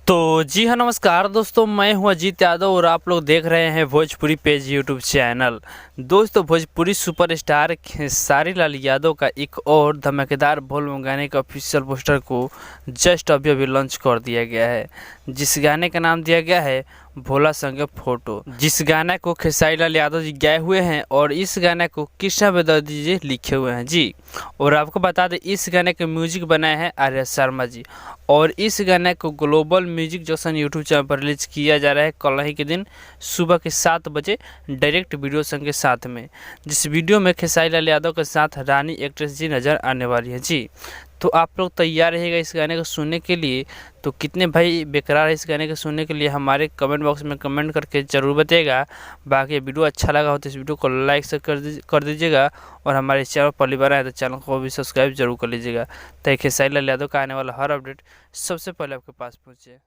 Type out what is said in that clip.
तो जी हाँ, नमस्कार दोस्तों, मैं हूँ अजीत यादव और आप लोग देख रहे हैं भोजपुरी पेज यूट्यूब चैनल। दोस्तों, भोजपुरी सुपरस्टार खेसारी लाल यादव का एक और धमाकेदार बोल गाने का ऑफिशियल पोस्टर को जस्ट अभी लॉन्च कर दिया गया है, जिस गाने का नाम दिया गया है भोला संगे फोटो। जिस गाने को खेसारी लाल यादव जी गाए हुए हैं और इस गाने को कृष्णा बेदर्जी जी लिखे हुए हैं जी। और आपको बता दें, इस गाने के म्यूजिक बनाए हैं आर्या शर्मा जी और इस गाने को global music junction YouTube channel पर रिलीज किया जा रहा है कल ही के दिन सुबह के 7 बजे डायरेक्ट वीडियो संग के साथ में, जिस वीडियो में खेसारी लाल यादव के साथ रानी एक्ट्रेस जी नज़र आने वाली है जी। तो आप लोग तैयार रहेगा इस गाने को सुनने के लिए। तो कितने भाई बेकरार है इस गाने को सुनने के लिए, हमारे कमेंट बॉक्स में कमेंट करके ज़रूर बताइएगा। बाकी वीडियो अच्छा लगा हो तो इस वीडियो को लाइक से कर दीजिएगा और हमारे चैनल पहली बार आए तो चैनल को भी सब्सक्राइब जरूर कर लीजिएगा ताकि खेसारी लाल यादव का आने वाला हर अपडेट सबसे पहले आपके पास पहुँचे।